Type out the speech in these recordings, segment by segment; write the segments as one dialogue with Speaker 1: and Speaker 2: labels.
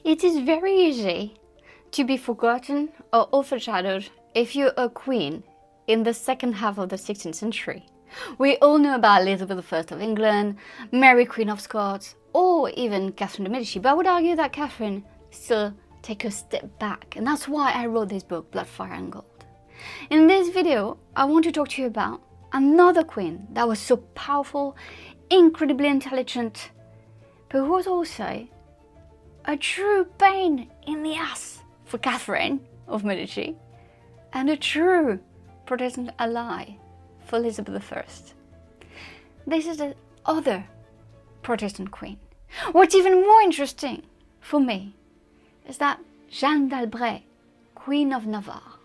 Speaker 1: It is very easy to be forgotten or overshadowed if you're a queen in the second half of the 16th century. We all know about Elizabeth I of England, Mary Queen of Scots, or even Catherine de Medici, but I would argue that Catherine still take a step back, and that's why I wrote this book, Blood, Fire and Gold. In this video, I want to talk to you about another queen that was so powerful, incredibly intelligent, but who was also a true pain in the ass for Catherine of Medici, and a true Protestant ally for Elizabeth I. This is the other Protestant queen. What's even more interesting for me is that Jeanne dAlbret, Queen of Navarre,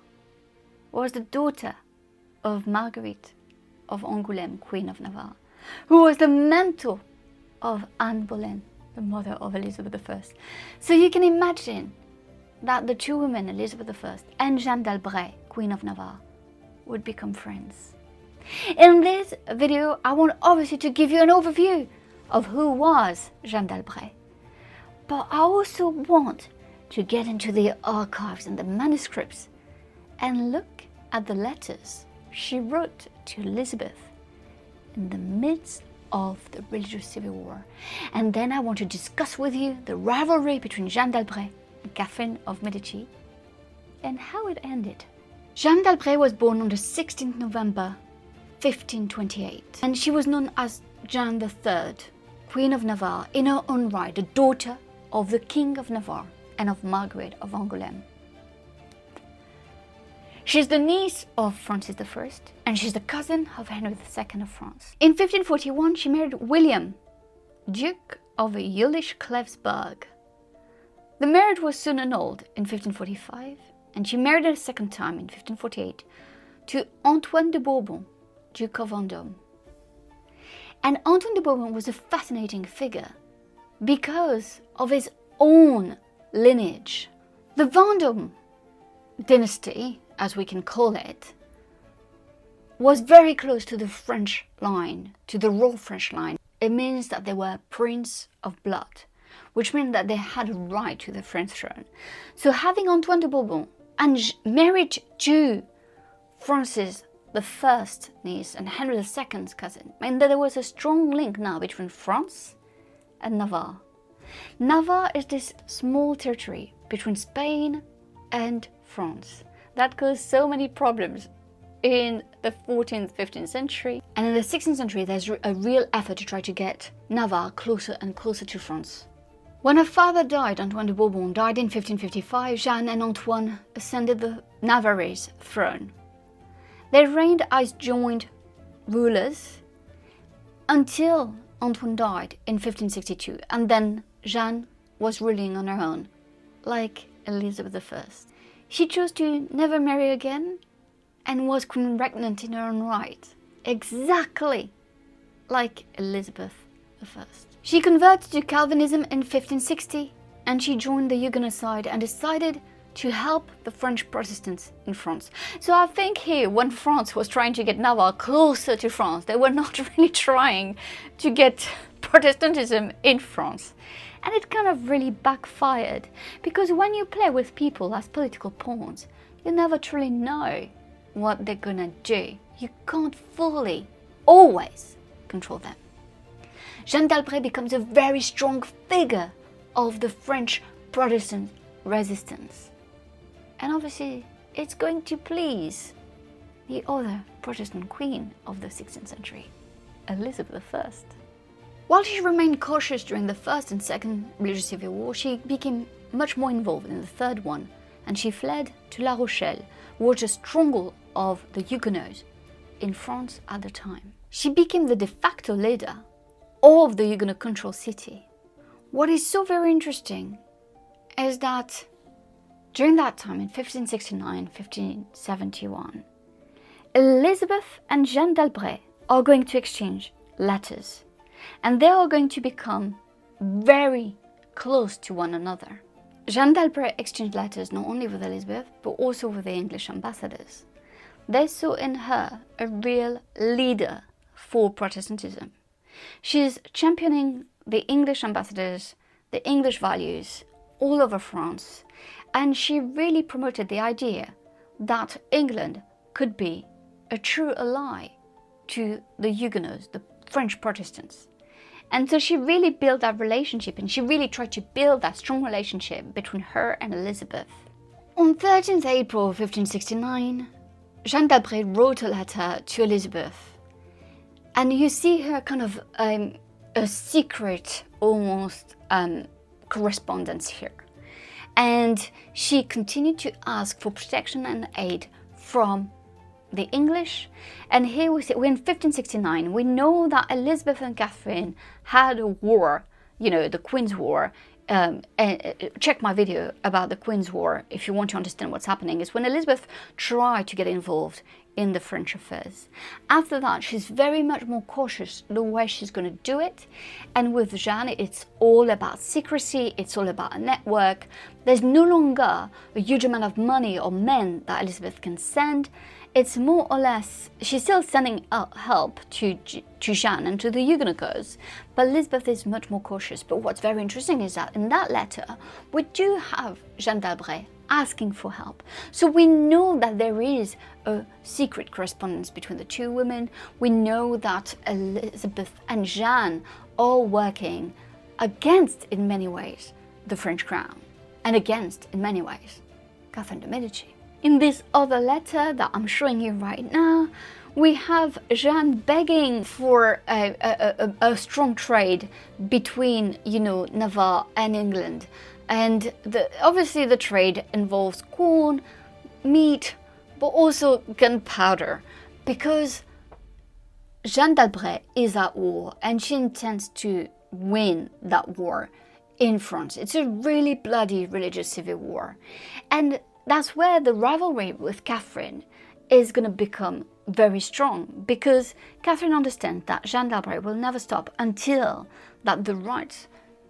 Speaker 1: was the daughter of Marguerite of Angoulême, Queen of Navarre, who was the mentor of Anne Boleyn, the mother of Elizabeth I. So you can imagine that the two women, Elizabeth I and Jeanne dAlbret, Queen of Navarre, would become friends. In this video, I want obviously to give you an overview of who was Jeanne dAlbret, but I also want to get into the archives and the manuscripts and look at the letters she wrote to Elizabeth in the midst of the religious civil war. And then I want to discuss with you the rivalry between Jeanne dAlbret and Catherine of Medici and how it ended. Jeanne dAlbret was born on the 16th November 1528, and she was known as Jeanne III, Queen of Navarre, in her own right, the daughter of the King of Navarre and of Margaret of Angoulême. She's the niece of Francis I, and she's the cousin of Henry II of France. In 1541, she married William, Duke of Jülich-Klevsburg. The marriage was soon annulled in 1545, and she married a second time in 1548 to Antoine de Bourbon, Duke of Vendôme. And Antoine de Bourbon was a fascinating figure because of his own lineage. The Vendôme dynasty, as we can call it, was very close to the French line, to the royal French line. It means that they were prince of blood, which meant that they had a right to the French throne. So having Antoine de Bourbon and married to Francis I niece and Henry II's cousin meant that there was a strong link now between France and Navarre. Navarre is this small territory between Spain and France that caused so many problems in the 14th, 15th century. And in the 16th century, there's a real effort to try to get Navarre closer and closer to France. When her father died, Antoine de Bourbon died in 1555, Jeanne and Antoine ascended the Navarrese throne. They reigned as joint rulers until Antoine died in 1562, and then Jeanne was ruling on her own, like Elizabeth I. She chose to never marry again and was queen regnant in her own right, exactly like Elizabeth I. She converted to Calvinism in 1560, and she joined the Huguenot side and decided to help the French Protestants in France. So I think here, when France was trying to get Navarre closer to France, they were not really trying to get Protestantism in France. And it kind of really backfired, because when you play with people as political pawns, you never truly know what they're gonna do. You can't fully, always, control them. Jeanne dAlbret becomes a very strong figure of the French Protestant resistance. And obviously, it's going to please the other Protestant queen of the 16th century, Elizabeth I. While she remained cautious during the First and Second Religious Civil War, she became much more involved in the third one, and she fled to La Rochelle, which was a stronghold of the Huguenots in France at the time. She became the de facto leader of the Huguenot-controlled city. What is so very interesting is that during that time, in 1569, 1571, Elizabeth and Jeanne dAlbret are going to exchange letters, and they are going to become very close to one another. Jeanne dAlbret exchanged letters not only with Elizabeth, but also with the English ambassadors. They saw in her a real leader for Protestantism. She's championing the English ambassadors, the English values, all over France, and she really promoted the idea that England could be a true ally to the Huguenots, the French Protestants. And so she really built that relationship, and she really tried to build that strong relationship between her and Elizabeth. On 13th April 1569, Jeanne dAlbret wrote a letter to Elizabeth, and you see her kind of a secret, almost correspondence here. And she continued to ask for protection and aid from the English. And here we're in 1569. We know that Elizabeth and Catherine had a war, you know, the Queen's War. And check my video about the Queen's War if you want to understand what's happening. Is when Elizabeth tried to get involved in the French affairs. After that, she's very much more cautious the way she's going to do it. And with Jeanne, it's all about secrecy, it's all about a network. There's no longer a huge amount of money or men that Elizabeth can send. It's more or less, she's still sending help to Jeanne and to the Huguenots, but Elizabeth is much more cautious. But what's very interesting is that in that letter, we do have Jeanne dAlbret asking for help. So we know that there is a secret correspondence between the two women. We know that Elizabeth and Jeanne are working against, in many ways, the French crown, and against, in many ways, Catherine de' Medici. In this other letter that I'm showing you right now, we have Jeanne begging for a strong trade between, you know, Navarre and England. And obviously the trade involves corn, meat, but also gunpowder, because Jeanne dAlbret is at war and she intends to win that war in France. It's a really bloody religious civil war. And that's where the rivalry with Catherine is going to become very strong, because Catherine understands that Jeanne dAlbret will never stop until that the right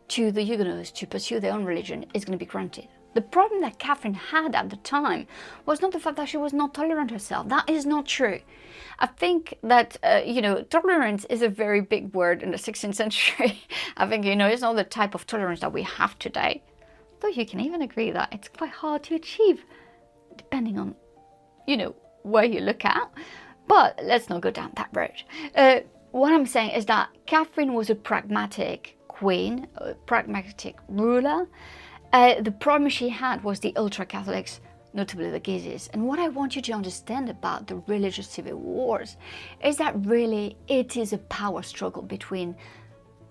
Speaker 1: to the Huguenots to pursue their own religion is going to be granted. The problem that Catherine had at the time was not the fact that she was not tolerant herself. That is not true. I think that, you know, tolerance is a very big word in the 16th century. I think, you know, it's not the type of tolerance that we have today. Though you can even agree that it's quite hard to achieve, depending on, you know, where you look at. But let's not go down that road. What I'm saying is that Catherine was a pragmatic queen, a pragmatic ruler. The problem she had was the ultra-Catholics, notably the Guises. And what I want you to understand about the religious civil wars is that really it is a power struggle between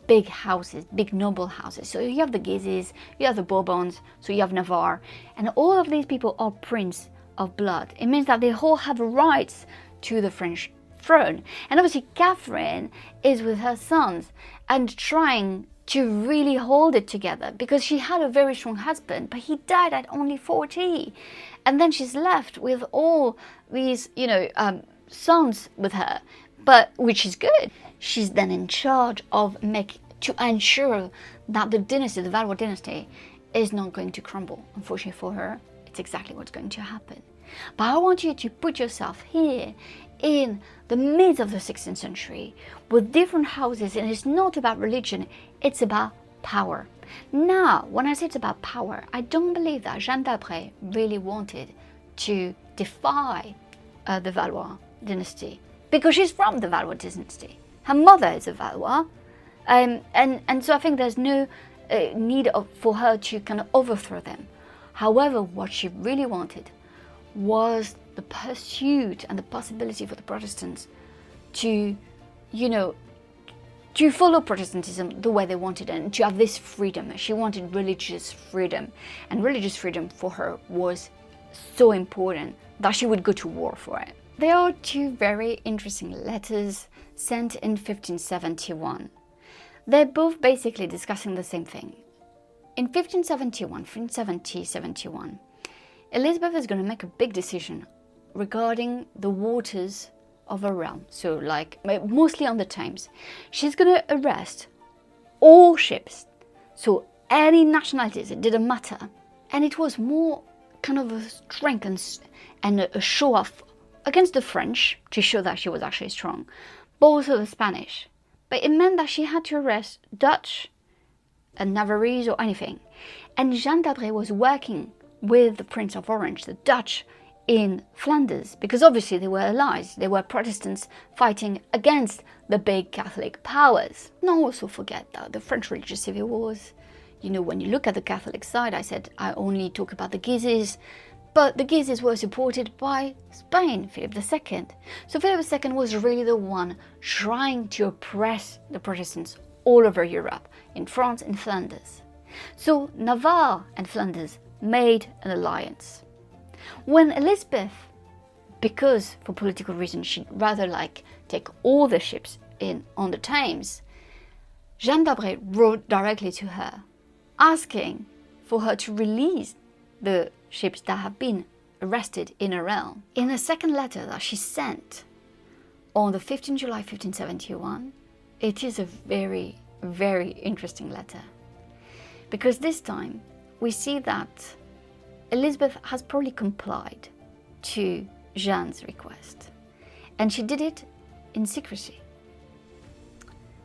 Speaker 1: big houses, big noble houses. So you have the Guises, you have the Bourbons, so you have Navarre, and all of these people are prince of blood. It means that they all have rights to the French throne. And obviously Catherine is with her sons and trying to really hold it together, because she had a very strong husband, but he died at only 40. And then she's left with all these, you know, sons with her, but which is good. She's then in charge of to ensure that the dynasty, the Valois dynasty, is not going to crumble. Unfortunately for her, it's exactly what's going to happen. But I want you to put yourself here in the midst of the 16th century with different houses, and it's not about religion, it's about power. Now, when I say it's about power, I don't believe that Jeanne dAlbret really wanted to defy the Valois dynasty, because she's from the Valois dynasty. Her mother is a Valois, and so I think there's no need for her to kind of overthrow them. However, what she really wanted was the pursuit and the possibility for the Protestants to, you know, to follow Protestantism the way they wanted, and to have this freedom. She wanted religious freedom, and religious freedom for her was so important that she would go to war for it. There are two very interesting letters sent in 1571. They're both basically discussing the same thing. In 1571, Elizabeth is going to make a big decision regarding the waters of her realm, so like mostly on the Thames. She's going to arrest all ships, so any nationalities, it didn't matter. And it was more kind of a strength and a show off against the French to show that she was actually strong, but also the Spanish. But it meant that she had to arrest Dutch Navarrese or anything. And Jeanne dAlbret was working with the Prince of Orange, the Dutch, in Flanders, because obviously they were allies. They were Protestants fighting against the big Catholic powers. Not also forget that the French religious civil wars, you know, when you look at the Catholic side, I said I only talk about the Guises, but the Guises were supported by Spain, Philip II. So Philip II was really the one trying to oppress the Protestants all over Europe, in France and Flanders. So Navarre and Flanders made an alliance. When Elizabeth, because for political reasons she'd rather take all the ships in on the Thames, Jeanne dAlbret wrote directly to her, asking for her to release the ships that have been arrested in her realm. In a second letter that she sent on the 15th July 1571, it is a very, very interesting letter. Because this time we see that Elizabeth has probably complied to Jeanne's request. And she did it in secrecy.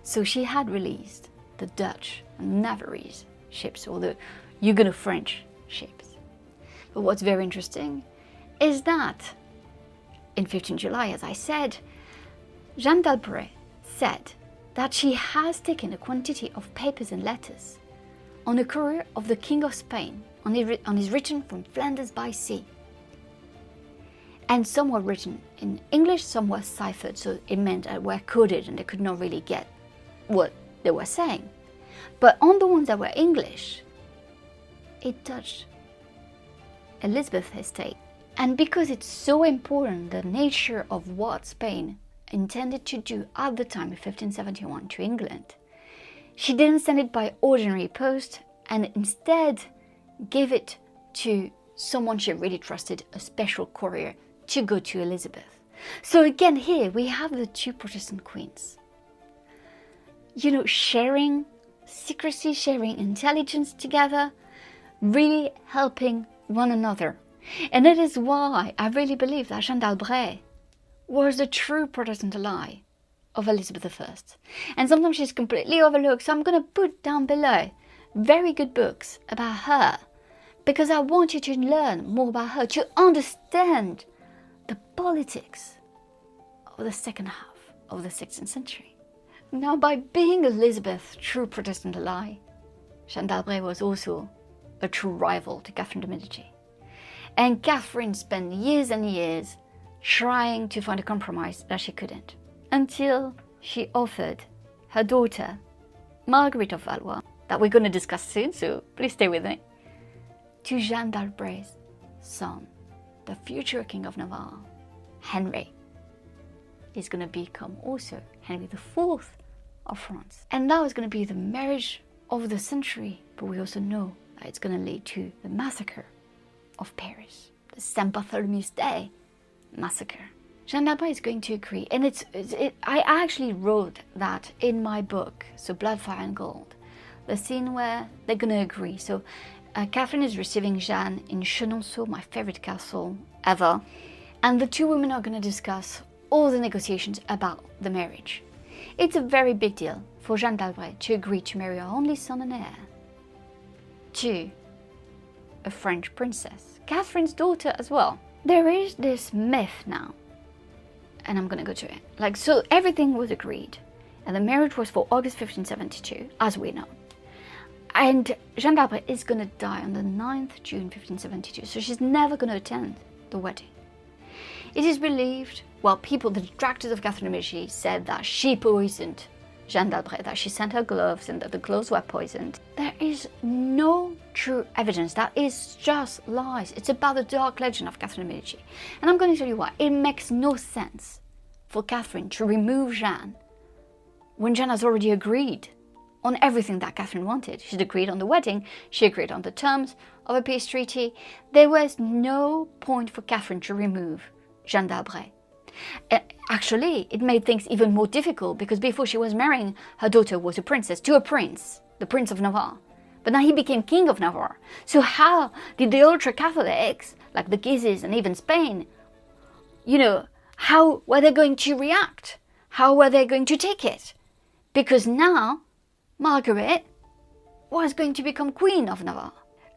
Speaker 1: So she had released the Dutch and Navarrese ships, or the Huguenot-French ships. But what's very interesting is that in 15 July, as I said, Jeanne dAlbret said that she has taken a quantity of papers and letters on a courier of the King of Spain, on his return from Flanders by sea. And some were written in English, some were ciphered, so it meant they were coded and they could not really get what they were saying. But on the ones that were English, it touched Elizabeth's estate. And because it's so important, the nature of what Spain intended to do at the time of 1571 to England, she didn't send it by ordinary post and instead gave it to someone she really trusted, a special courier, to go to Elizabeth. So again, here we have the two Protestant queens, you know, sharing secrecy, sharing intelligence together, really helping one another. And that is why I really believe that Jeanne dAlbret was the true Protestant ally of Elizabeth I. And sometimes she's completely overlooked, so I'm going to put down below very good books about her, because I want you to learn more about her, to understand the politics of the second half of the 16th century. Now, by being Elizabeth's true Protestant ally, Jeanne dAlbret was also a true rival to Catherine de' Medici. And Catherine spent years and years trying to find a compromise that she couldn't, until she offered her daughter, Marguerite of Valois, that we're going to discuss soon, so please stay with me, to Jeanne dAlbret's son, the future King of Navarre, Henry. Is going to become also Henry IV of France. And that was going to be the marriage of the century, but we also know that it's going to lead to the massacre of Paris, the Saint Bartholomew's Day massacre. Jeanne dAlbret is going to agree, and I actually wrote that in my book, so Blood, Fire and Gold, the scene where they're going to agree. So Catherine is receiving Jeanne in Chenonceau, my favorite castle ever, and the two women are going to discuss all the negotiations about the marriage. It's a very big deal for Jeanne dAlbret to agree to marry her only son and heir to a French princess, Catherine's daughter as well. There is this myth now, and I'm gonna go to it. So everything was agreed, and the marriage was for August 1572, as we know. And Jeanne dAlbret is gonna die on the 9th June 1572, so she's never gonna attend the wedding. It is believed, people, the detractors of Catherine de' Medici said that she poisoned Jeanne dAlbret, that she sent her gloves and that the gloves were poisoned. There is no true evidence. That is just lies. It's about the dark legend of Catherine de' Medici. And I'm going to tell you why. It makes no sense for Catherine to remove Jeanne when Jeanne has already agreed on everything that Catherine wanted. She'd agreed on the wedding, she agreed on the terms of a peace treaty. There was no point for Catherine to remove Jeanne dAlbret. Actually, it made things even more difficult, because before she was marrying, her daughter was a princess to a prince, the Prince of Navarre. But now he became King of Navarre. So how did the ultra-Catholics, like the Guises and even Spain, how were they going to react? How were they going to take it? Because now Margaret was is going to become Queen of Navarre.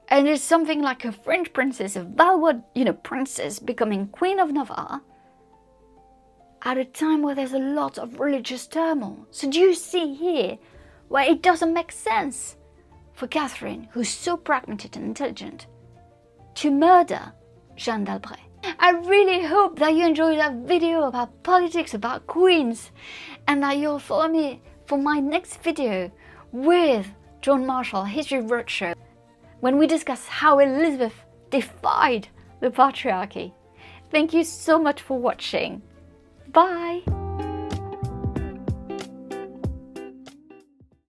Speaker 1: And it's something like a French princess, a Valois, princess becoming Queen of Navarre at a time where there's a lot of religious turmoil. So do you see here where it doesn't make sense for Catherine, who's so pragmatic and intelligent, to murder Jeanne dAlbret? I really hope that you enjoyed that video about politics, about queens, and that you'll follow me for my next video with John Marshall, History Roadshow, when we discuss how Elizabeth defied the patriarchy. Thank you so much for watching. Bye!